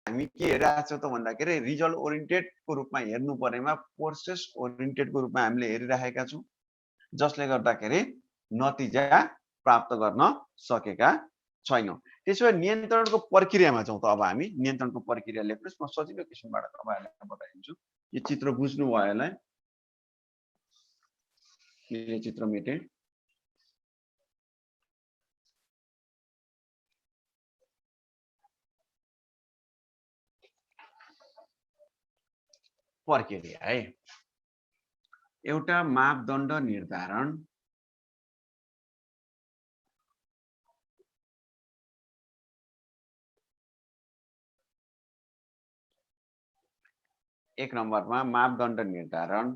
हामी के हेरिरहेको छौँ त भन्दाखेरि रिजल्ट ओरिएन्टेडको रूपमा हेर्नु परेमा प्रोसेस ओरिएन्टेडको रूपमा हामीले हेरिरहेका छौँ, जसले गर्दाखेरि नतिजा प्राप्त गर्न सकेका छैनौँ। त्यसो भए नियन्त्रणको प्रक्रियामा छौँ त अब हामी। नियन्त्रणको प्रक्रिया लेख्नुहोस्, म सजिलो किसिमबाट तपाईँहरूलाई बताइदिन्छु। यो चित्र बुझ्नुभयो होला? यो चित्र मेटे। प्रक्रिया है, एउटा मापदण्ड निर्धारण, एक नम्बरमा मापदण्ड निर्धारण,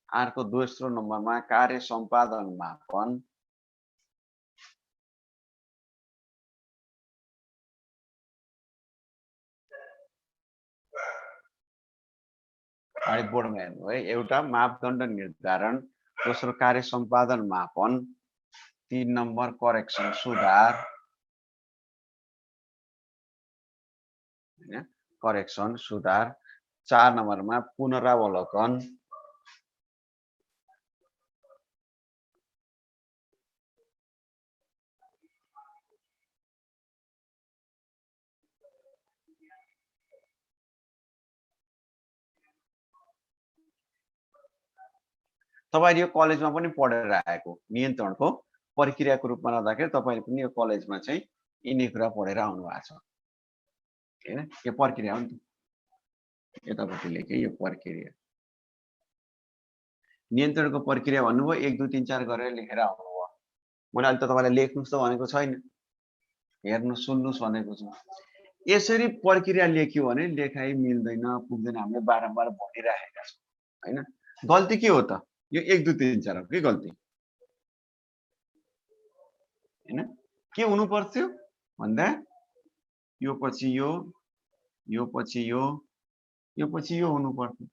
अर्को दोस्रो नम्बरमा कार्य सम्पादन मापन, बोर्डमा हेर्नु है, एउटा मापदण्ड निर्धारण, दोस्रो कार्य सम्पादन मापन, 3 नम्बर करेक्सन सुधार, करेक्सन सुधार, 4 नम्बरमा पुनरावलोकन, तपाईले यो कलेजमा पनि पढेर आएको नियन्त्रणको प्रक्रियाको रूपमा राख्दाखेरि तपाईले पनि यो कलेजमा चाहिँ यिनी कुरा पढेर आउनु भएको छ हैन। यो प्रक्रिया हो नि त, यतापट्टि लेखे यो प्रक्रिया। नियन्त्रणको प्रक्रिया भन्नुभयो 1 2 3 4 गरेर लेखेर आउनुभयो। मैले अहिले त तपाईलाई लेख्नुस् त भनेको छैन, हेर्नु सुन्नुस् भनेको छु। यसरी प्रक्रिया लेख्यो भने लेखाइ मिल्दैन, पुग्दैन, हामीले बारम्बार भनिरहेका छौं हैन। गल्ती के हो त? यो 1 2 3 4 हो के गल्ती हैन। के हुनु पर्थ्यो भन्दा यो पछि यो पछि यो पछि यो हुनु पर्थ्यो।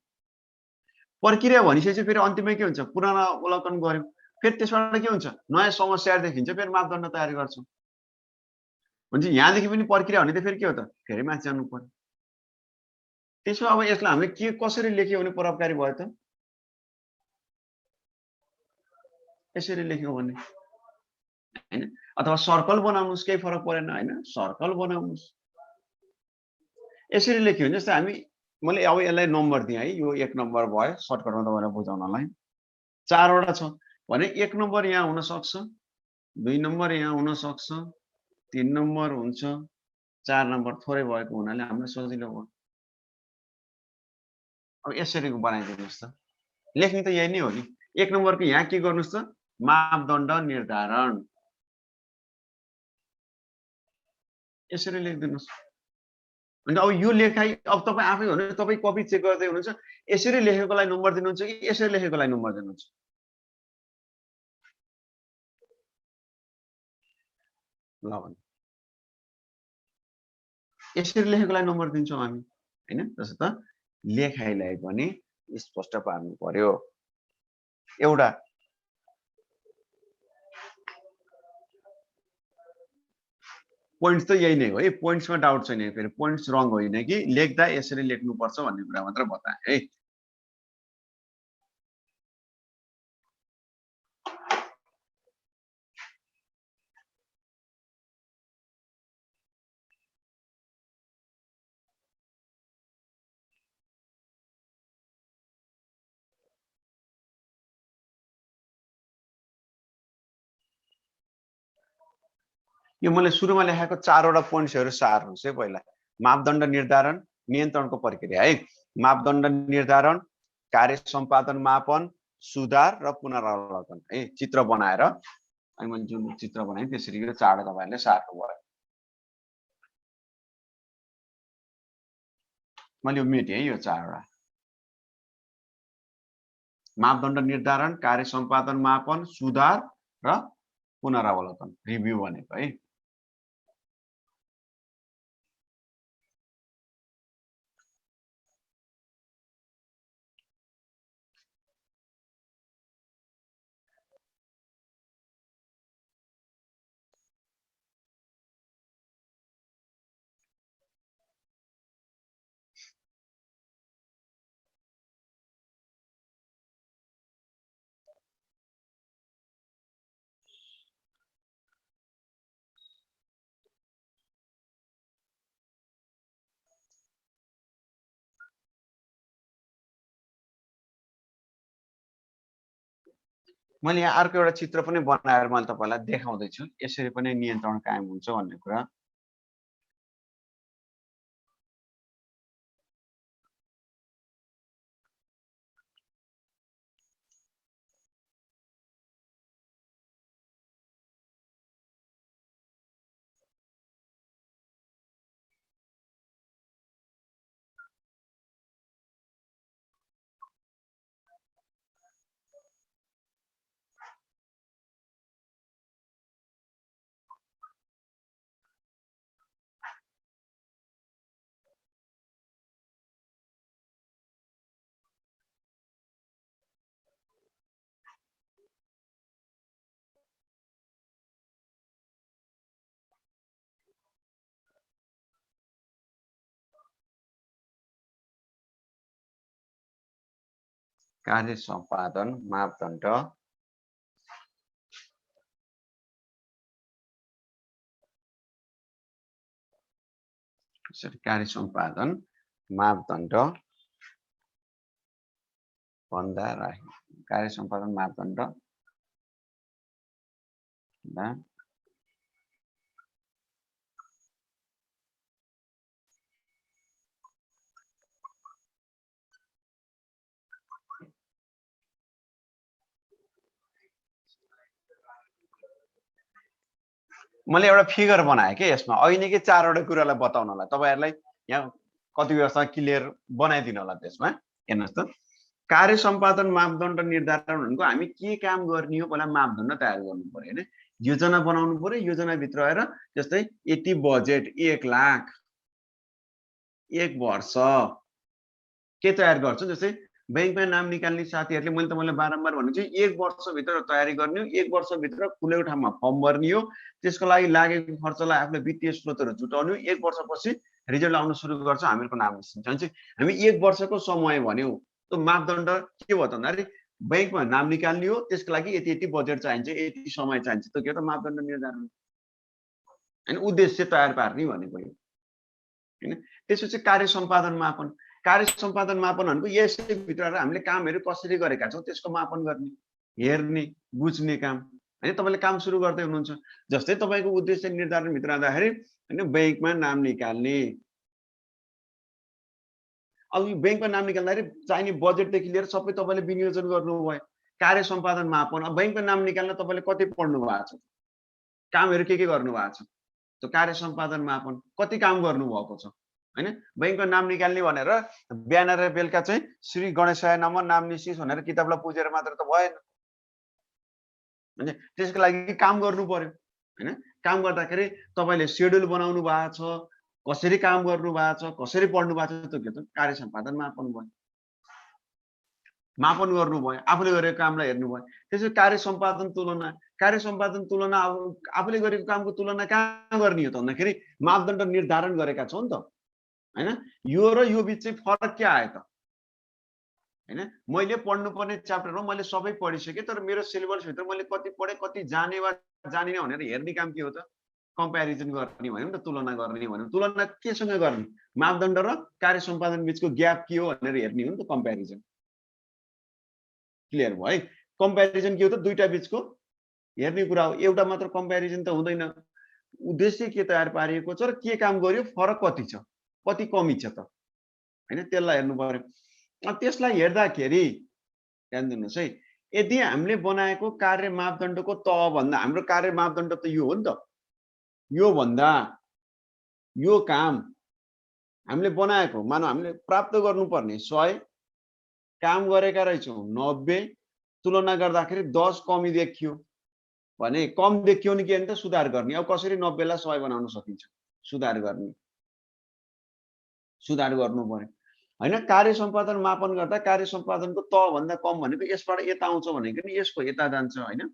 प्रक्रिया भनिसकेपछि फेरि अन्तिममा के हुन्छ? पुनरावलोकन गर्यो, फेरि त्यसबाट के हुन्छ? नयाँ समस्या देखिन्छ, फेरि मापदण्ड तयार गर्छौं। हुन्छ यहाँदेखि पनि प्रक्रिया भने त फेरि के हो त? फेरि माथि जानु पर्यो। त्यसो अब यसलाई हामीले के कसरी लेख्यो भने प्रभावकारी भयो त? यसरी लेख्यो भने हैन, अथवा सर्कल बनाउनुस्, केही फरक परेन हैन, सर्कल बनाउनुस्। यसरी लेख्यो भने जस्तै हामी मैले अब यसलाई नम्बर दिएँ है, यो 1 नम्बर भयो सर्टकटमा तपाईलाई बुझाउनलाई। 4 वटा छ भने 1 नम्बर यहाँ हुन सक्छ, 2 नम्बर यहाँ हुन सक्छ, 3 नम्बर हुन्छ, 4 नम्बर थोरै भएको हुनाले हामीलाई सजिलो भयो। अब यसरी बनाइदिनुस् त। लेख्ने त यही नै हो नि। 1 नम्बरको यहाँ के गर्नुस् त? मापदण्ड निर्धारण। यसरी लेखिदिनुस्। अनि अब यो लेखाइ अब तपाई आफै हो भने तपाई कपी चेक गर्दै हुनुहुन्छ, यसरी लेखेकोलाई नम्बर दिनुहुन्छ कि यसरी लेखेकोलाई नम्बर दिनुहुन्छ? ल भने यसरी लेखेकोलाई नम्बर दिन्छौँ हामी हैन। त्यसो त लेखाइलाई पनि स्पष्ट पार्नु पर्यो। एउटा पोइन्ट्स त यही नै हो है, पोइन्ट्समा डाउट छैन। फेरि पोइन्ट्स रङ होइन कि लेख्दा यसरी लेख्नुपर्छ भन्ने कुरा मात्र बताएँ है। यो मैले सुरुमा लेखेको 4 वटा पोइन्ट्सहरु सार्नुस् है पहिला। मापदण्ड निर्धारण, नियन्त्रणको प्रक्रिया है। मापदण्ड निर्धारण, कार्य सम्पादन मापन, सुधार र पुनरावलोकन है। चित्र बनाएर अनि मैले जुन चित्र बनाएँ त्यसरी यो 4 वटा तपाईहरुले सार्नु भयो। मैले यो मेटेँ है यो 4 वटा। मापदण्ड निर्धारण, कार्य सम्पादन मापन, सुधार र पुनरावलोकन, रिभ्यू भनेको है। मैले यहाँ अर्को एउटा चित्र पनि बनाएर मैले तपाईलाई देखाउँदै छु यसरी पनि नियन्त्रण कायम हुन्छ भन्ने कुरा कार्य सम्पादन मापदण्ड कार्य सम्पादन मापदण्ड भन्दा राखी कार्य सम्पादन मापदण्ड मैले एउटा फिगर बनाए के यसमा अहिले के चारवटा कुरालाई बताउनलाई तपाईहरुलाई यहाँ कति व्यवस्था क्लियर बनाइदिनु होला त्यसमा हेर्नुस् त कार्य सम्पादन मापदण्ड निर्धारण भनेको हामी के काम गर्ने हो पहिला मापदण्ड तयार गर्नु पर्यो हैन योजना बनाउनु पर्यो योजना भित्र आएर जस्तै यति बजेट 1 लाख 1 वर्ष के तयार गर्छौ जस्तै बैंकमा नाम निकाल्ने साथीहरुले मैले तपाईलाई बारम्बार भन्नु छु 1 वर्ष भित्र तयारी गर्ने हो 1 वर्ष भित्र खुलेको ठाउँमा फर्म भर्ने हो त्यसको लागि लागेको खर्चलाई आफूले वित्तीय स्रोतहरु जुटाउने हो 1 वर्षपछि रिजल्ट आउन सुरु गर्छ हामीहरुको नाम निस्किन्छ हामी 1 वर्षको समय भन्यौ त्यो मापदण्ड के भयो त भन्दाखेरि बैंकमा नाम निकाल्ने हो त्यसको लागि यति यति बजेट चाहिन्छ यति समय चाहिन्छ त्यो के हो त मापदण्ड निर्धारण हैन उद्देश्य तयार पार्ने भनेको यो हैन त्यसपछि कार्य सम्पादन मापन कार्य सम्पादन मापन भनेको यसै भित्र हामीले कामहरु कसरी गरेका छौं त्यसको मापन गर्ने हेर्ने बुझ्ने काम हैन तपाईले काम सुरु गर्दै हुनुहुन्छ जस्तै तपाईको उद्देश्य निर्धारण भित्र आउँदाखेरि हैन बैंकमा नाम निकाल्ने अब यो बैंकमा नाम निकाल्दाखेरि चाहिने बजेट देखि लिएर सबै तपाईले विनियोजन गर्नुभयो कार्य सम्पादन मापन अब बैंकमा नाम निकाल्न तपाईले कति पढ्नु भएको छ कामहरु के गर्नु भएको छ त्यो कार्य सम्पादन मापन कति काम गर्नु भएको छ हैन बैंकमा नाम निकाल्ने भनेर बिहान र बेलुका चाहिँ श्री गणेशाय नमः नाम निस्किस भनेर किताबलाई पुजेर मात्र त भएन हैन त्यसको लागि काम गर्नु पर्यो हैन काम गर्दाखेरि तपाईले शेड्युल बनाउनु भएको छ कसरी काम गर्नु भएको छ कसरी पढ्नु भएको छ त्यो के त कार्य सम्पादन मापन भयो मापन गर्नु भयो आफूले गरेको कामलाई हेर्नु भयो त्यसै कार्य सम्पादन तुलना अब आफूले गरेको कामको तुलना कहाँ गर्ने हो त भन्दाखेरि मापदण्ड निर्धारण गरेका छौ नि त हैन यो र यो बीच चाहिँ फरक के आयो त हैन मैले पढ्नु पर्ने च्याप्टरमा मैले सबै पढिसके तर मेरो सिलेबस भित्र मैले कति पढे कति जाने वा जानिन भनेर हेर्ने काम के हो त कम्प्यारिजन गर्ने भन्यो नि त तुलना गर्ने भन्यो तुलना केसँग गर्ने मापदण्ड र कार्य सम्पादन बीचको ग्याप के हो भनेर हेर्ने हो नि त कम्प्यारिजन क्लियर भयो है कम्प्यारिजन के हो त दुईटा बीचको हेर्ने कुरा हो एउटा मात्र कम्प्यारिजन त हुँदैन उद्देश्य के तयार पारिएको छ र के काम गर्यो फरक कति छ कति कमी छ त हैन त्यसलाई हेर्नु पर्यो त्यसलाई हेर्दाखेरि ध्यान दिनुस् है यदि हामीले बनाएको कार्य मापदण्डको तह भन्दा हाम्रो कार्य मापदण्ड त यो हो नि त यो भन्दा यो काम हामीले बनाएको मानौ हामीले प्राप्त गर्नुपर्ने 100 काम गरेका रहेछौं 90 तुलना गर्दाखेरि 10 कमी देखियो भने कम देखियो नि के त सुधार गर्ने अब कसरी 90 लाई 100 बनाउन सकिन्छ सुधार गर्ने सुधार गर्नु पर्यो हैन कार्य सम्पादन मापन गर्दा कार्य सम्पादनको तह भन्दा कम भनेको यसबाट यता आउँछ भनेको नि यसको यता जान्छ हैन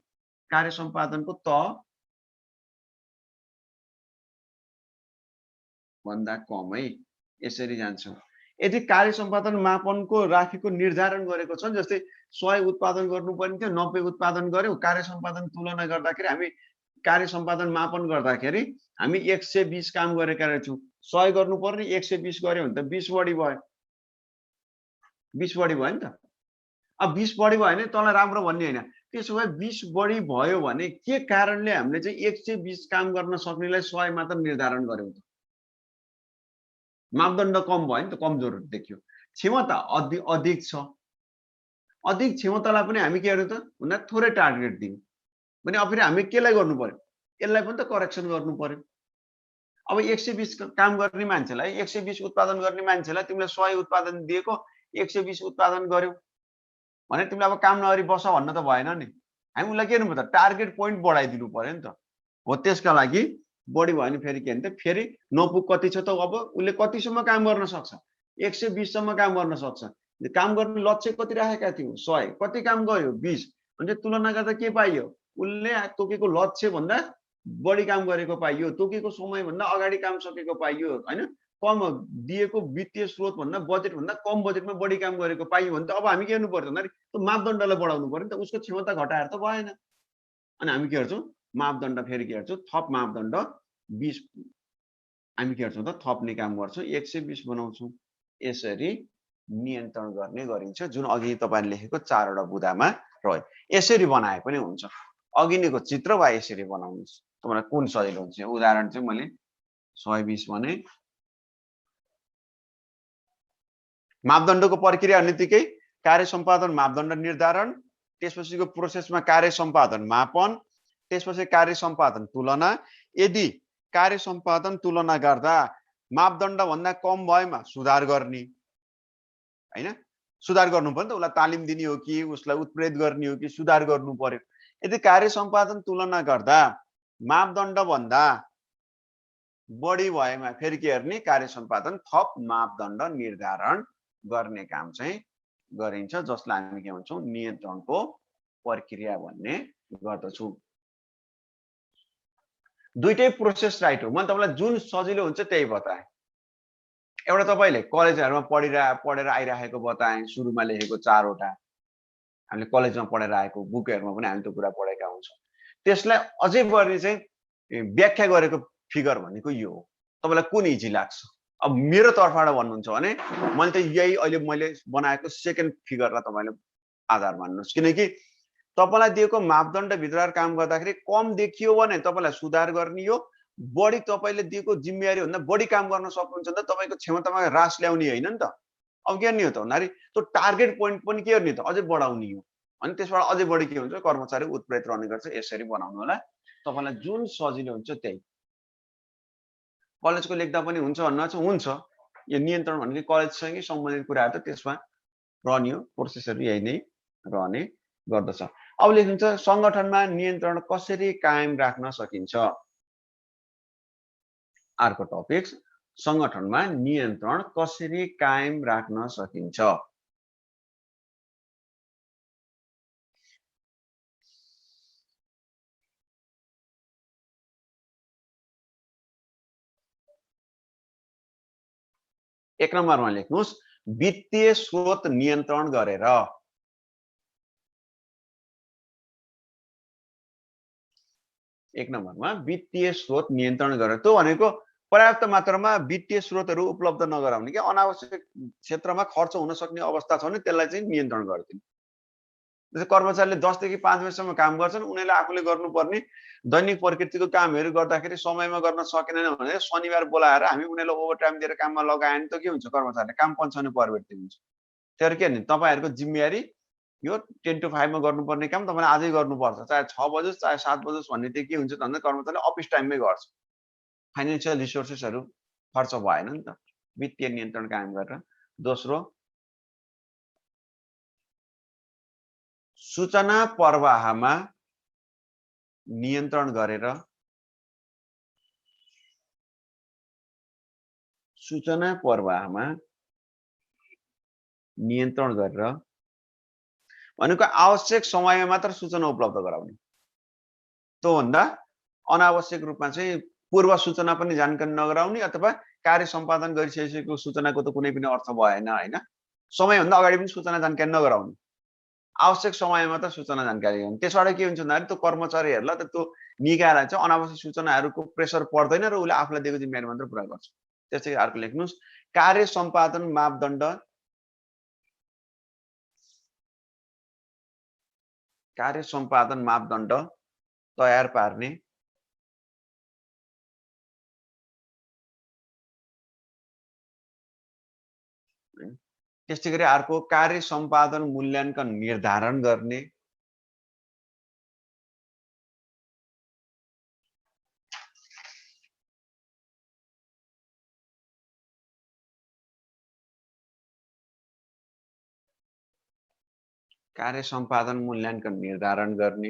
कार्य सम्पादनको तह भन्दा कम है यसरी जान्छ यदि कार्य सम्पादन मापनको राखेको निर्धारण गरेको छ जस्तै 100 उत्पादन गर्नुपर्ने थियो 90 उत्पादन गर्यो कार्य सम्पादन तुलना गर्दाखेरि हामी कार्य सम्पादन मापन गर्दाखेरि हामी 120 काम गरेका रहेछौं 100 गर्नुपर्ने 120 गर्यो भने त 20 बढी भयो 20 बढी भयो नि त अब 20 बढी भयो भने तँलाई राम्रो भन्ने हैन त्यसो भए 20 बढी भयो भने के कारणले हामीले चाहिँ 120 काम गर्न सक्नेलाई 100 मात्र निर्धारण गर्यौं त? मापदण्ड कम भयो नि त, कमजोर देखियो। क्षमता अधिक छ, अधिक क्षमतालाई पनि हामी के गर्यौं त भन्दा थोरै टार्गेट दियौं भने अब फेरि हामी केलाई गर्नु पर्यो, यसलाई पनि त करेक्सन गर्नु पर्यो। अब 120 काम गर्ने मान्छेलाई 120 उत्पादन गर्ने मान्छेलाई तिमीले 100 उत्पादन दिएको 120 उत्पादन गर्यौ भने तिमीले अब काम नगरी बस भन्न त भएन नि। हामी उलाई के गर्नु पर्छ, टार्गेट पोइन्ट बढाइदिनु पर्यो नि त। हो त्यसका लागि बढी भयो भने फेरि के भन्छ, फेरि नपुग कति छ त, अब उले कतिसम्म काम गर्न सक्छ, 120 सम्म काम गर्न सक्छ। काम गर्ने लक्ष्य कति राखेका थियौ, 100, कति काम गर्यो 20, भने तुलना गर्दा के पाइयो, उले तोकेको लक्ष्य भन्दा बढी काम गरेको पाइयो, तोकेको समय भन्दा अगाडि काम सकेको पाइयो, हैन? कम दिएको वित्तीय स्रोत भन्दा बजेट भन्दा कम बजेटमा बढी काम गरेको पाइयो भने त अब हामी के गर्नु पर्छ भन्दाखेरि त्यो मापदण्डलाई बढाउनु पर्यो नि त, उसको क्षमता घटाएर त भएन। अनि हामी के गर्छौं, मापदण्ड फेरि के गर्छौं, थप मापदण्ड 20 हामी के गर्छौं त थप्ने काम गर्छौं, 120 बनाउँछौं। यसरी नियन्त्रण गर्ने गरिन्छ, जुन अघि तपाईले लेखेको 4 वटा बुदामा रह्यो। यसरी बनाए पनि हुन्छ, अघिनेको चित्र वा यसरी बनाउनुस्, तपाईलाई कुन सजिलो हुन्छ। उदाहरण चाहिँ मैले 120 भने मापदण्डको प्रक्रिया अन्तिकै कार्य सम्पादन मापदण्ड निर्धारण, त्यसपछिको प्रोसेसमा कार्य सम्पादन मापन, त्यसपछि कार्य सम्पादन तुलना। यदि कार्य सम्पादन तुलना गर्दा मापदण्ड भन्दा कम भएमा सुधार गर्ने, हैन? सुधार गर्नु पर्यो नि त, उलाई तालिम दिने हो कि उसलाई उत्प्रेरित गर्ने हो कि सुधार गर्नु पर्यो। यदि कार्य सम्पादन तुलना गर्दा मापदण्ड भन्दा बढी भएमा फेरि के गर्ने, कार्य सम्पादन थप मापदण्ड निर्धारण गर्ने काम चाहिँ गरिन्छ, जसलाई हामी के भन्छौं, नियन्त्रणको प्रक्रिया भन्ने गर्दछौं। दुईटै प्रोसेस राइट हो, मैले तपाईलाई जुन सजिलो हुन्छ त्यही बताएँ। एउटा तपाईले कलेजहरुमा पढेर आइराखेको बताएँ, सुरुमा लेखेको 4 वटा हामीले कलेजमा पढेर आएको बुकहरुमा पनि हामी त्यो कुरा पढेका हुन्छौं। त्यसलाई अझै बढी चाहिँ व्याख्या गरेको फिगर भनेको यो हो। तपाईलाई कुन इजी लाग्छ? अब मेरो तर्फबाट भन्नुहुन्छ भने मैले त यही अहिले मैले बनाएको सेकेन्ड फिगरलाई तपाईले आधार मान्नुस्, किनकि तपाईलाई दिएको मापदण्ड भित्र काम गर्दाखेरि कम देखियो भने तपाईलाई सुधार गर्ने हो, बढी तपाईले दिएको जिम्मेवारी भन्दा बढी काम गर्न सक्नुहुन्छ भने तपाईको क्षमतामा ह्रास ल्याउने हैन नि त। अब के गर्ने हो त भन्दाखेरि त्यो टार्गेट पोइन्ट पनि के गर्ने त अझै बढाउने हो। अनि त्यसबाट अझै बढी के हुन्छ, कर्मचारी उत्प्रेरित रहने गर्छ। यसरी बनाउनु होला, तपाईलाई जुन सजिलो हुन्छ त्यही। कलेजको लेख्दा पनि हुन्छ भन्न चाहिँ हुन्छ, यो नियन्त्रण भनेको कलेजसँगै सम्बन्धित कुराहरु त त्यसमा रहने हो, प्रोसेसहरु यही नै रहने गर्दछ। अब लेख्नुहुन्छ संगठनमा नियन्त्रण कसरी कायम राख्न सकिन्छ। अर्को टपिक, संगठनमा नियन्त्रण कसरी कायम राख्न सकिन्छ। एक नम्बरमा लेख्नुस् वित्तीय स्रोत नियन्त्रण गरेर। एक नम्बरमा वित्तीय स्रोत नियन्त्रण गरेर, त्यो भनेको पर्याप्त मात्रामा वित्तीय स्रोतहरु उपलब्ध नगराउने के अनावश्यक क्षेत्रमा खर्च हुन सक्ने अवस्था छ भने त्यसलाई चाहिँ नियन्त्रण गर्दिनु। जस्तै कर्मचारीले 10 देखि 5 बजेसम्म काम गर्छन्, उनीहरुले आफूले गर्नुपर्ने दैनिक प्रकृतिको कामहरु गर्दाखेरि समयमा गर्न सकेनन् भने शनिबार बोलाएर हामी उनीहरुलाई ओभरटाइम दिएर काममा लगाए भने त के हुन्छ, कर्मचारीले काम पन्छाउने प्रवृत्ति हुन्छ। त्यसैले के भने तपाईहरुको जिम्मेवारी यो 10 to 5 मा गर्नुपर्ने काम तपाईले आजै गर्नुपर्छ, चाहे 6 बजोस् चाहे 7 बजोस् भन्ने चाहिँ के हुन्छ त भन्दा कर्मचारीले अफिस टाइममै गर्छ। फाइनान्शियल रिसोर्सेसहरु खर्च भएन नि त, वित्तीय नियन्त्रण कायम गरेर। दोस्रो, सूचना प्रवाहमा नियन्त्रण गरेर। सूचना प्रवाहमा नियन्त्रण गरेर भनेको आवश्यक समयमा मात्र सूचना उपलब्ध गराउने। त्यो भन्दा अनावश्यक रूपमा चाहिँ पूर्व सूचना पनि जानकारी नगराउने अथवा कार्य सम्पादन गरिसकेको सूचनाको त कुनै पनि अर्थ भएन, हैन? समयभन्दा अगाडि पनि सूचना जानकारी नगराउने, आवश्यक समयमा मात्र सूचना जानकारी गराउने। त्यसबाट के हुन्छ भन्दाखेरि त्यो कर्मचारीहरुलाई त त्यो निकायलाई चाहिँ अनावश्यक सूचनाहरुको प्रेसर पर्दैन र उले आफूलाई दिएको जिम्मेवारी मात्र पूरा गर्छ। त्यसै अर्को लेख्नुस् कार्य सम्पादन मापदण्ड कार्य सम्पादन मापदण्ड तयार पार्ने त्यसै गरी अर्को कार्य सम्पादन मूल्याङ्कन निर्धारण गर्ने कार्य सम्पादन मूल्याङ्कन निर्धारण गर्ने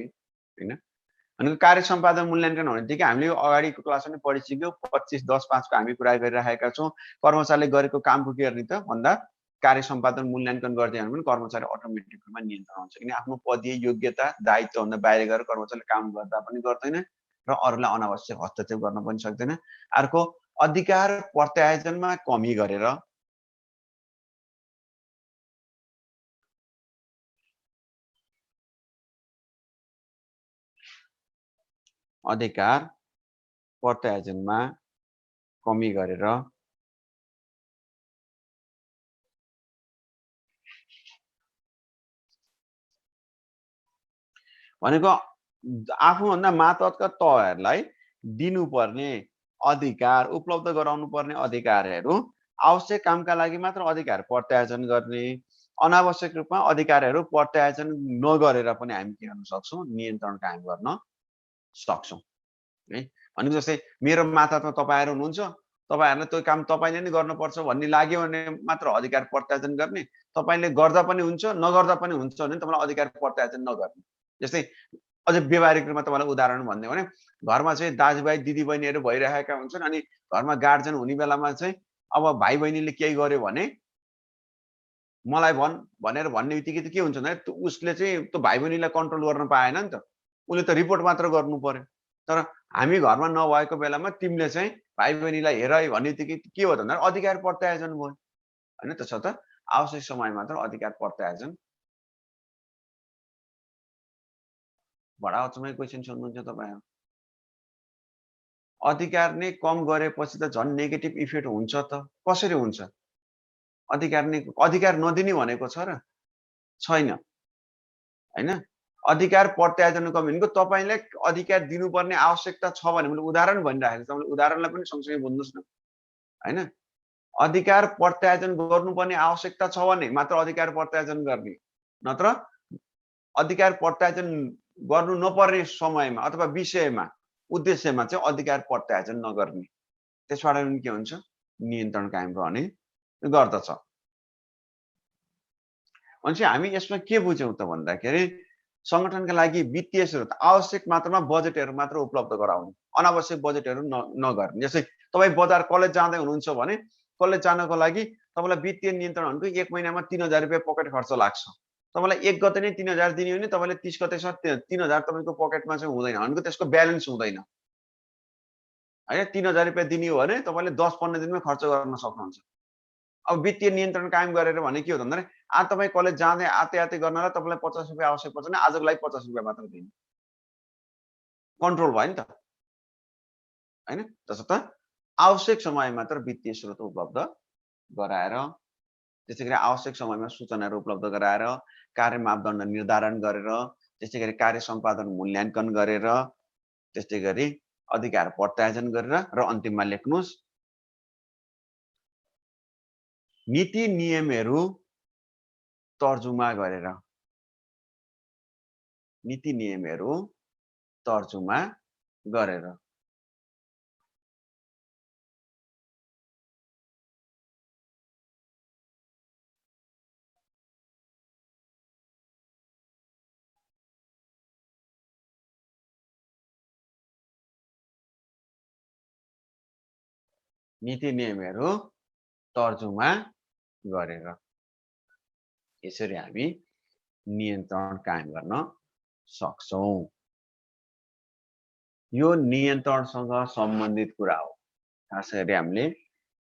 हैन अनि कार्य सम्पादन मूल्याङ्कन भनेदेखि हामीले यो अगाडिको क्लासमा नै पढिसक्यौ 25/10/5 को हामी कुरा गरिरहेका छौं कर्मचारीले गरेको कामको के गर्ने त भन्दा कार्य सम्पादन मूल्याङ्कन गर्दै भने पनि कर्मचारी अटोमेटिक रूपमा नियन्त्रण हुन्छ किन आफ्नो पदीय योग्यता दायित्व भन्दा बाहिर गएर कर्मचारीले काम गर्दा पनि गर्दैन र अरूलाई अनावश्यक हस्तक्षेप गर्न पनि सक्दैन अर्को अधिकार प्रत्यायोजनमा कमी गरेर अधिकार प्रत्यायोजनमा कमी गरेर भनेको आफूभन्दा मातहतका तहहरूलाई दिनुपर्ने अधिकार उपलब्ध गराउनु पर्ने अधिकारहरू आवश्यक कामका लागि मात्र अधिकार प्रत्यायोजन गर्ने अनावश्यक रूपमा अधिकारहरू प्रत्यायोजन नगरेर पनि हामी के गर्न सक्छौं नियन्त्रण कायम गर्न सक्छौं है भनेको जस्तै मेरो मातहतमा तपाईहरु हुनुहुन्छ तपाईहरुले त्यो काम तपाईले नै गर्नुपर्छ भन्ने लाग्यो भने मात्र अधिकार प्रत्यायोजन गर्ने तपाईले गर्दा पनि हुन्छ नगर्दा पनि हुन्छ भने तपाईलाई अधिकार प्रत्यायोजन नगर्ने जस्तै अझै व्यवहारिक रूपमा तपाईलाई उदाहरण भन्ने भने घरमा चाहिँ दाजुभाइ दिदीबहिनीहरू भइरहेका हुन्छन् अनि घरमा गार्जियन हुने बेलामा चाहिँ अब भाइ बहिनीले केही गर्यो भने मलाई भन भनेर भन्ने बित्तिकै के हुन्छ भने उसले चाहिँ त्यो भाइ बहिनीलाई कन्ट्रोल गर्न पाएन नि त उसले त रिपोर्ट मात्र गर्नु पर्यो तर हामी घरमा नभएको बेलामा तिमीले चाहिँ भाइ बहिनीलाई हेर है भन्ने बित्तिकै के हो त भन्दा अधिकार प्रत्यायोजन भयो हैन त्यसो त आवश्यक समयमा मात्र अधिकार प्रत्यायोजन बडा अचम्मै क्वेशन सोध्नुहुन्छ तपाईहरु अधिकार नै कम गरेपछि त झन् नेगेटिभ इफेक्ट हुन्छ त कसरी हुन्छ अधिकार नदिने भनेको छ र छैन हैन अधिकार प्रत्यायोजन कमी भनेको तपाईले अधिकार दिनुपर्ने आवश्यकता छ भने मैले उदाहरण भनिराखेको छु तपाईले उदाहरणलाई पनि सँगसँगै बुझ्नुस् न हैन अधिकार प्रत्यायोजन गर्नुपर्ने आवश्यकता छ भने मात्र अधिकार प्रत्यायोजन गर्ने नत्र अधिकार प्रत्यायोजन गर्नु नपर्ने समयमा अथवा विषयमा उद्देश्यमा चाहिँ अधिकार प्रत्यायोजन नगर्ने त्यसबाट पनि के हुन्छ नियन्त्रण कायम रहने गर्दछ भनेपछि हामी यसमा के बुझ्यौं त भन्दाखेरि संगठनका लागि वित्तीय स्रोत आवश्यक मात्रामा बजेटहरू मात्र उपलब्ध गराउनु अनावश्यक बजेटहरू नगर्ने जस्तै तपाई बजार कलेज जाँदै हुनुहुन्छ भने कलेज जानको लागि तपाईलाई वित्तीय नियन्त्रण भनेको 1 महिनामा 3000 रुपैयाँ पकेट खर्च लाग्छ तपाईलाई 1 गते नै 3000 दिने हो भने तपाईले 30 गतेसम्म 3000 तपाईको पकेटमा चाहिँ हुँदैन भनेको त्यसको ब्यालेन्स हुँदैन हैन 3000 रुपैयाँ दिने हो भने तपाईले 10-15 दिनमै खर्च गर्न सक्नुहुन्छ अब वित्तीय नियन्त्रण कायम गरेर भने के हो त भन्दाखेरि आज तपाई कलेज जाँदै आते गर्नलाई तपाईलाई 50 रुपैयाँ आवश्यक पर्छ भने आजको लागि 50 रुपैयाँ मात्र दिनु कन्ट्रोल भयो नि त हैन त्यसर्थ आवश्यक समय मात्र वित्तीय स्रोत उपलब्ध गराएर त्यसैगरी आवश्यक समयमा सूचनाहरू उपलब्ध गराएर कार्य मापदण्ड निर्धारण गरेर त्यसैगरी कार्य सम्पादन मूल्याङ्कन गरेर त्यसैगरी अधिकार प्रत्यायोजन गरेर र अन्तिममा लेख्नुस् नीति नियमहरू तर्जुमा गरेर नीति नियमहरू तर्जुमा गरेर नीति नियमहरू तर्जुमा गरेर यसरी हामी नियन्त्रण कायम गर्न सक्छौं यो नियन्त्रणसँग सम्बन्धित कुरा हो खास गरी हामीले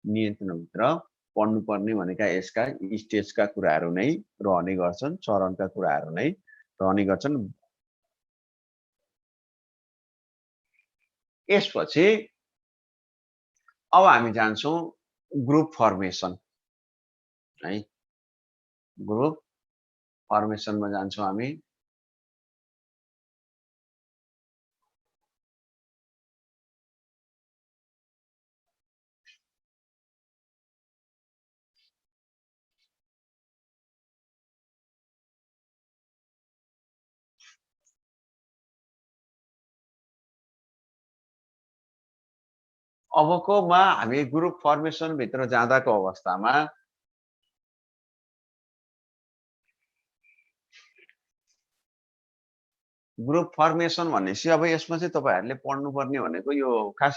नियन्त्रणभित्र पढ्नुपर्ने भनेका यसका स्टेजका कुराहरू नै रहने गर्छन् चरणका कुराहरू नै रहने गर्छन् यसपछि अब हामी जान्छौं ग्रुप फर्मेसन है ग्रुप फर्मेसनमा जान्छौं हामी अबकोमा हामी ग्रुप फर्मेसन भित्र जाँदाको अवस्थामा ग्रुप फर्मेसन भनेपछि अब यसमा चाहिँ तपाईहरुले पढ्नुपर्ने भनेको यो खास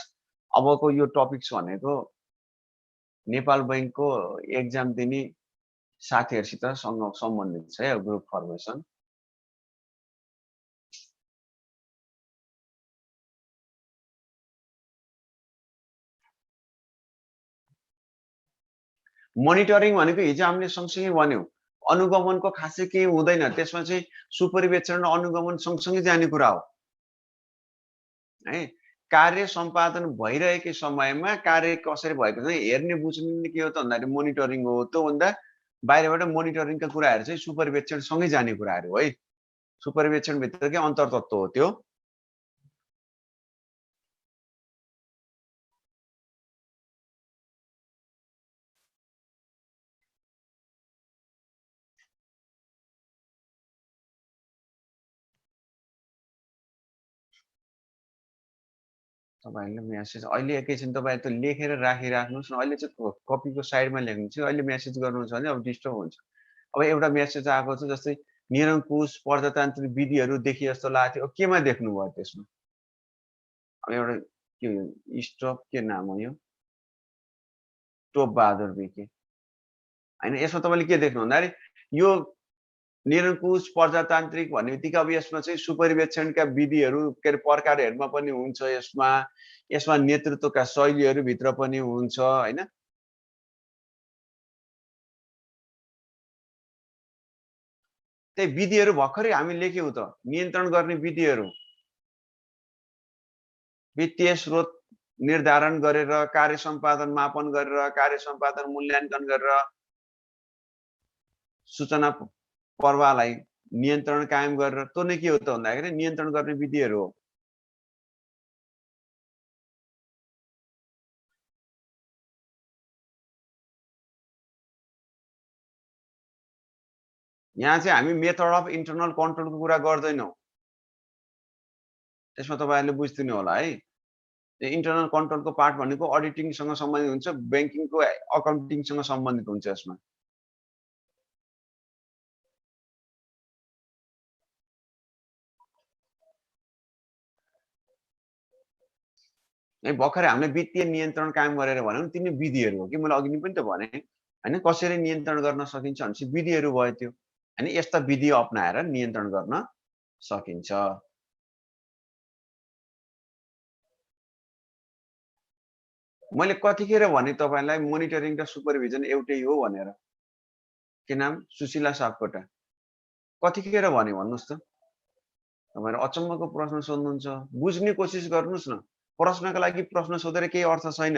अबको यो टपिक्स भनेको नेपाल बैंकको एक्जाम दिने साथीहरुसित सम्बन्धित छ यो ग्रुप फर्मेसन। मोनिटरिङ भनेको हिजो हामीले सँगसँगै भन्यौं अनुगमनको खासै केही हुँदैन, त्यसमा चाहिँ सुपरिवेक्षण र अनुगमन सँगसँगै जाने कुरा हो है। कार्य सम्पादन भइरहेकै समयमा कार्य कसरी भएको छ हेर्ने बुझ्ने के हो त भन्दाखेरि मोनिटरिङ हो। त्यो भन्दा बाहिरबाट मोनिटरिङका कुराहरु चाहिँ सुपरिवेक्षण सँगै जाने कुराहरु हो है। सुपरिवेक्षण भित्रकै अन्तर्तत्व हो त्यो। तपाईहरुले मेसेज अहिले एकैछिन तपाईहरु त लेखेर राखिराख्नुस् न। अहिले चाहिँ कपीको साइडमा लेख्नुस्। अहिले मेसेज गर्नुहुन्छ भने अब डिस्टर्ब हुन्छ। अब एउटा मेसेज आएको छ जस्तै निरंकुश प्रजातान्त्रिक विधिहरु देखिए जस्तो लाग्थ्यो। केमा देख्नु भयो त्यसमा? अब एउटा के स्टप के नाम हो यो? टोप बहादुर विकी। हैन यसमा तपाईले के देख्नु भन्दाखेरि यो निरंकुश प्रजातान्त्रिक भन्ने बित्तिकै अब यसमा चाहिँ सुपरिवेक्षणका विधिहरु के अरे प्रकारहरुमा पनि हुन्छ यसमा। यसमा नेतृत्वका शैलीहरु भित्र पनि हुन्छ हैन। त्यही विधिहरु भर्खरै हामी लेख्यौं त नियन्त्रण गर्ने विधिहरु। वित्तीय स्रोत निर्धारण गरेर कार्य सम्पादन मापन गरेर कार्य सम्पादन मूल्याङ्कन गरेर सूचना प्रवाहलाई नियन्त्रण कायम गरेर त्यो नै के हो त भन्दाखेरि नियन्त्रण गर्ने विधिहरु हो। यहाँ चाहिँ हामी मेथड अफ इन्टर्नल कन्ट्रोलको कुरा गर्दैनौं। त्यसमा तपाईहरुले बुझ्दिनु होला है। इन्टर्नल कन्ट्रोलको पार्ट भनेको अडिटिङसँग सम्बन्धित हुन्छ, बैंकिङको अकाउन्टिङसँग सम्बन्धित हुन्छ यसमा। भर्खरै हामीले वित्तीय नियन्त्रण कायम गरेर भन्यौं तिनी विधिहरु हो कि मैले अघि पनि त भने हैन। कसरी नियन्त्रण गर्न सकिन्छ भनेपछि विधिहरु भयो त्यो। हैन यस्ता विधि अपनाएर नियन्त्रण गर्न सकिन्छ। मैले कतिखेर भने तपाईलाई मोनिटरिङ र सुपरभिजन एउटै हो भनेर। के नाम? सुशीला सापकोटा। कतिखेर भने भन्नुस् त? तपाईहरु अचम्मको प्रश्न सोध्नुहुन्छ। बुझ्ने कोसिस गर्नुस् न। प्रश्नका लागि प्रश्न सोधेर केही अर्थ छैन।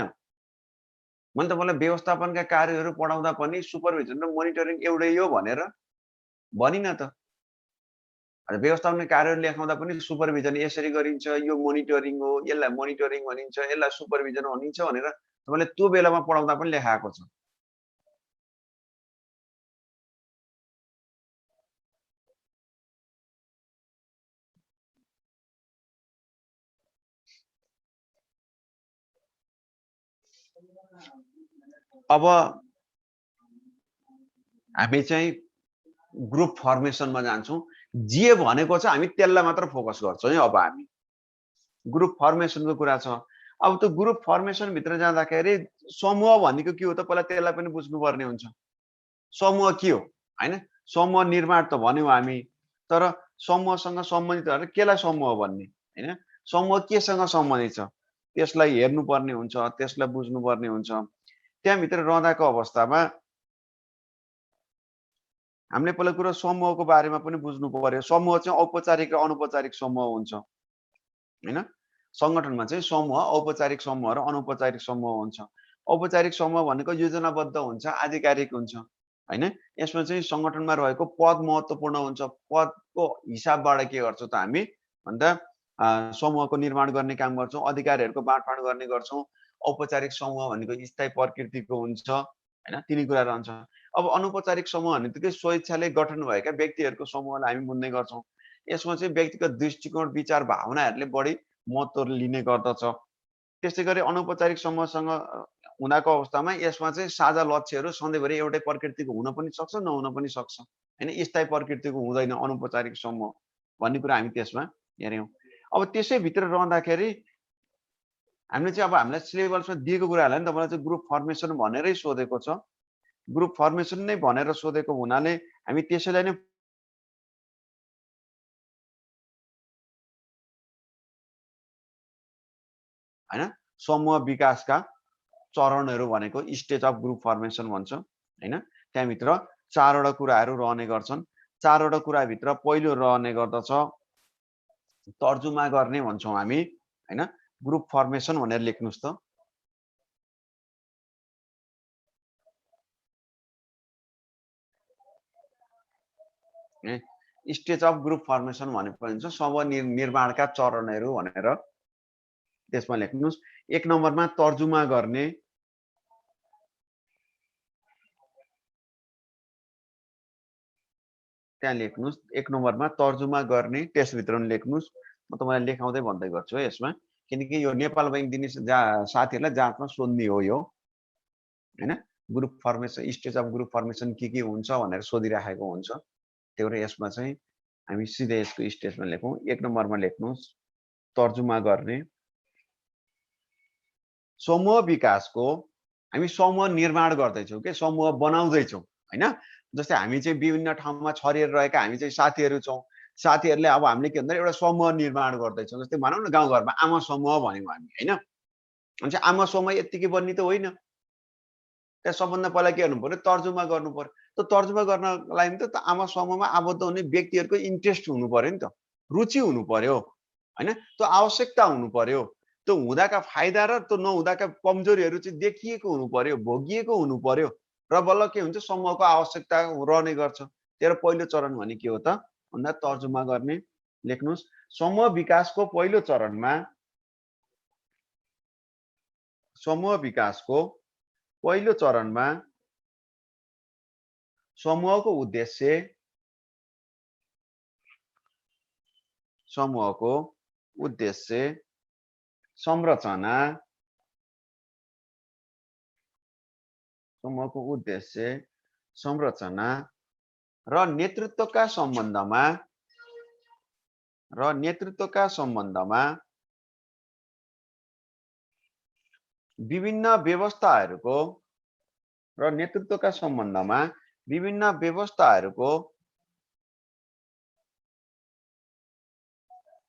मैले तपाईलाई व्यवस्थापनका कार्यहरु पढाउँदा पनि सुपरभिजन र मोनिटरिङ एउटै हो भनेर भनिन त। व्यवस्थापन कार्यहरु लेखाउँदा पनि सुपरभिजन यसरी गरिन्छ, यो मोनिटरिङ हो, यसलाई मोनिटरिङ भनिन्छ, यसलाई सुपरभिजन भनिन्छ भनेर तपाईले त्यो बेलामा पढाउँदा पनि लेखाएको छ। अब हामी चाहिँ ग्रुप फर्मेसनमा जान्छौं। जे भनेको छ हामी त्यसलाई मात्र फोकस गर्छौं है। अब हामी ग्रुप फर्मेसनको कुरा छ। अब त्यो ग्रुप फर्मेसन भित्र जाँदाखेरि समूह भनेको के हो त पहिला त्यसलाई पनि बुझ्नुपर्ने हुन्छ। समूह के हो? हैन समूह निर्माण त भन्यौं हामी। तर समूहसँग सम्बन्धित भएर केलाई समूह भन्ने हैन। समूह केसँग सम्बन्धित छ त्यसलाई हेर्नुपर्ने हुन्छ, त्यसलाई बुझ्नुपर्ने हुन्छ। त्यहाँ भित्र रहँदाको अवस्थामा हामीले पहिलो कुरो समूहको बारेमा पनि बुझ्नु पर्यो। समूह चाहिँ औपचारिक र अनौपचारिक समूह हुन्छ हैन। संगठनमा चाहिँ समूह औपचारिक समूह र अनौपचारिक समूह हुन्छ। औपचारिक समूह भनेको योजनाबद्ध हुन्छ, आधिकारिक हुन्छ हैन। यसमा चाहिँ संगठनमा रहेको पद महत्त्वपूर्ण हुन्छ। पदको हिसाबबाट के गर्छौं त हामी भन्दा समूहको निर्माण गर्ने काम गर्छौं, अधिकारीहरुको बाँडफाँड गर्ने गर्छौं। औपचारिक समूह भनेको स्थायी प्रकृतिको हुन्छ हैन। तिनी कुरा रहन्छ। अब अनौपचारिक समूह भनेको स्वेच्छाले गठन भएका व्यक्तिहरुको समूहलाई हामी बुझ्ने गर्छौं। यसमा चाहिँ व्यक्तिगत दृष्टिकोण, विचार, भावनाहरुले बढी महत्त्व लिने गर्दछ। त्यसै गरी अनौपचारिक समूहसँग हुँदाको अवस्थामा यसमा चाहिँ साझा लक्ष्यहरू सधैँभरि एउटै प्रकृतिको हुन पनि सक्छ नहुन पनि सक्छ हैन। स्थायी प्रकृतिको हुँदैन अनौपचारिक समूह भन्ने कुरा हामी त्यसमा हेर्यौं। अब त्यसै भित्र रहँदाखेरि हामीले चाहिँ अब हामीलाई सिलेबसमा दिएको कुराहरूलाई नि तपाईँलाई चाहिँ ग्रुप फर्मेसन भनेरै सोधेको छ। ग्रुप फर्मेसन नै भनेर सोधेको हुनाले हामी त्यसैलाई नै हैन समूह विकासका चरणहरू भनेको स्टेज अफ ग्रुप फर्मेसन भन्छ हैन। त्यहाँभित्र 4 वटा कुराहरू रहने गर्छन्। 4 वटा कुराभित्र पहिलो रहने गर्दछ तर्जुमा गर्ने भन्छौँ हामी हैन। ग्रुप फर्मेसन भनेर लेख्नुस् त। स्टेज अफ ग्रुप फर्मेसन भनेको हुन्छ समूह निर्माणका चरणहरू भनेर त्यसमा लेख्नुस्। 1 नम्बरमा तर्जुमा गर्ने, त्यहाँ लेख्नुस्। 1 नम्बरमा तर्जुमा गर्ने त्यसभित्र पनि लेख्नुस्। म तपाईँलाई लेखाउँदै भन्दै गर्छु है यसमा, किनकि यो नेपाल बैंक दिने साथीहरूलाई जाँचमा सोध्ने हो यो हैन। Group formation stage of group formation के हुन्छ भनेर सोधिराखेको हुन्छ। त्यही भएर यसमा चाहिँ हामी सिधै यसको स्टेजमा लेखौँ। 1 नम्बरमा लेख्नुस् तर्जुमा गर्ने। समूह विकासको हामी समूह निर्माण गर्दैछौँ के समूह बनाउँदैछौँ हैन। जस्तै हामी चाहिँ विभिन्न ठाउँमा छरिएर रहेका हामी चाहिँ साथीहरू छौँ। साथीहरूले अब हामीले के भन्दा एउटा समूह निर्माण गर्दैछौँ। जस्तै भनौँ न गाउँघरमा आमा समूह भन्यौँ हामी हैन। अनि चाहिँ आमा समूह यत्तिकै बन्ने त होइन। त्यहाँ सबभन्दा पहिला के गर्नु पर्यो तर्जुमा गर्नु पर्यो। त्यो तर्जुमा गर्नलाई त आमा समूहमा आबद्ध हुने व्यक्तिहरूको इन्ट्रेस्ट हुनु पर्यो नि त, रुचि हुनु पर्यो हैन। त्यो आवश्यकता हुनु पर्यो। त्यो हुँदाका फाइदा र त्यो नहुँदाका कमजोरीहरू चाहिँ देखिएको हुनु पर्यो, भोगिएको हुनु पर्यो र बल्ल के हुन्छ समूहको आवश्यकता रहने गर्छ। त्यही पहिलो चरण भने के हो त भन्दा तर्जुमा गर्ने लेख्नुस्। समूह विकासको पहिलो चरणमा समूह विकासको पहिलो चरणमा समूहको उद्देश्य, समूहको उद्देश्य, संरचना, समूहको उद्देश्य, संरचना र नेतृत्वका सम्बन्धमा विभिन्न व्यवस्थाहरूको र नेतृत्वका सम्बन्धमा विभिन्न व्यवस्थाहरूको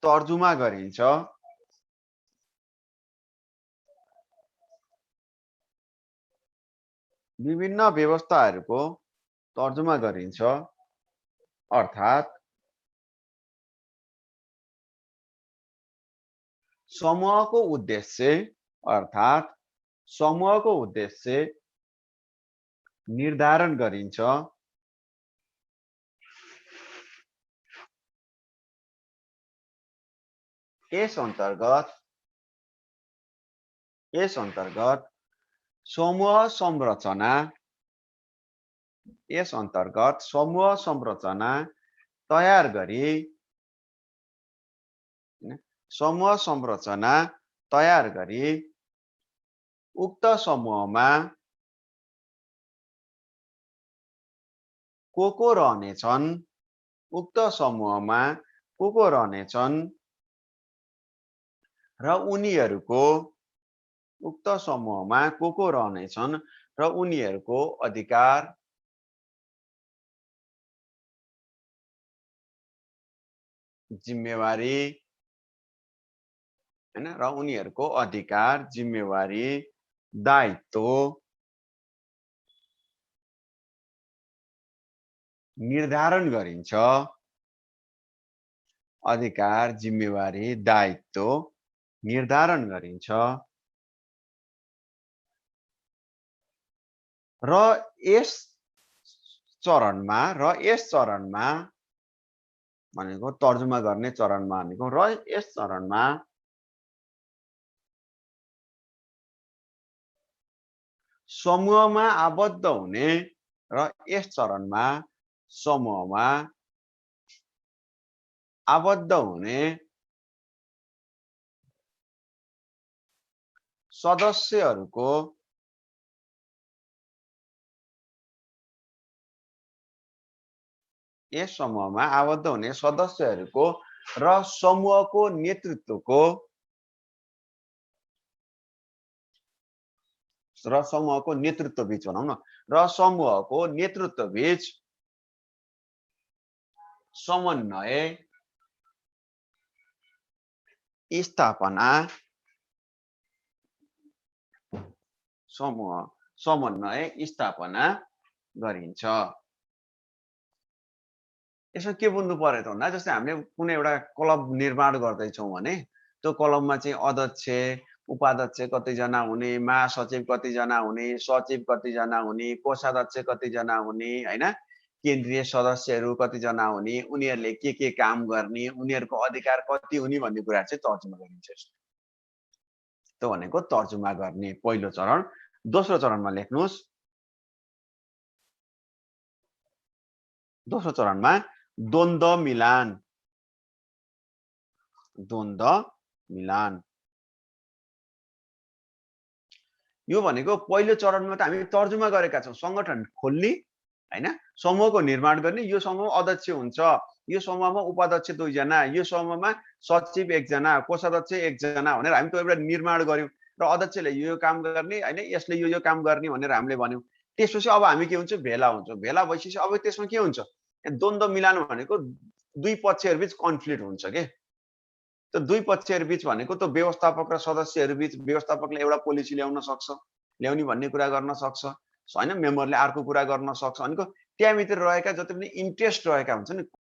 तर्जुमा गरिन्छ। विभिन्न व्यवस्थाहरूको तर्जुमा गरिन्छ अर्थात् समूहको उद्देश्य निर्धारण गरिन्छ। यस अन्तर्गत समूह संरचना तयार गरी उक्त समूहमा को रहनेछन्, उक्त समूहमा को रहनेछन् र उनीहरूको उक्त समूहमा को रहनेछन् र उनीहरूको अधिकार, जिम्मेवारी हैन र उनीहरूको अधिकार, जिम्मेवारी, दायित्व निर्धारण गरिन्छ। अधिकार, जिम्मेवारी, दायित्व निर्धारण गरिन्छ र यस चरणमा भनेको तर्जुमा गर्ने चरणमा भनेको र यस चरणमा समूहमा आबद्ध हुने र यस चरणमा समूहमा आबद्ध हुने सदस्यहरूको यस समूहमा आबद्ध हुने सदस्यहरूको र समूहको नेतृत्वको बीच भनौँ न, र समूहको नेतृत्व बीच समन्वय स्थापना गरिन्छ। यसमा के बुझ्नु पर्यो त भन्दा जस्तै हामीले कुनै एउटा क्लब निर्माण गर्दैछौँ भने त्यो क्लबमा चाहिँ अध्यक्ष, उपाध्यक्ष कतिजना हुने, महासचिव कतिजना हुने, सचिव कतिजना हुने, कोषाध्यक्ष कतिजना हुने, हैन, केन्द्रीय सदस्यहरू कतिजना हुने, उनीहरूले के काम गर्ने, उनीहरूको अधिकार कति हुने भन्ने कुरा चाहिँ तर्जुमा गरिन्छ। त्यो भनेको तर्जुमा गर्ने पहिलो चरण। दोस्रो चरणमा लेख्नुस्, दोस्रो चरणमा द्वन्द्व मिलान। यो भनेको पहिलो चरणमा त हामी तर्जुमा गरेका छौँ, संगठन खोल्ने, हैन, समूहको निर्माण गर्ने, यो समूहमा अध्यक्ष हुन्छ, यो समूहमा उपाध्यक्ष 2 जना, यो समूहमा सचिव 1 जना, कोषाध्यक्ष 1 जना भनेर हामी त एउटा निर्माण गर्यौं र अध्यक्षले यो काम गर्ने, हैन, यसले यो काम गर्ने भनेर हामीले भन्यौं। त्यसपछि अब हामी के हुन्छ, भेला हुन्छौं। भेला भइसकेपछि अब त्यसमा के हुन्छ, द्वन्द्व मिलान भनेको दुई पक्षहरु बीच कन्फ्लिक्ट हुन्छ के। त्यो दुई पक्षहरु बीच भनेको त्यो व्यवस्थापक र सदस्यहरु बीच व्यवस्थापकले एउटा पोलिसी ल्याउन सक्छ, ल्याउने भन्ने कुरा गर्न सक्छ, हैन, मेम्बरले अर्को कुरा गर्न सक्छ। भनेको त्यहाँ भित्र रहेका जति पनि इन्ट्रेस्ट रहेका हुन्छ नि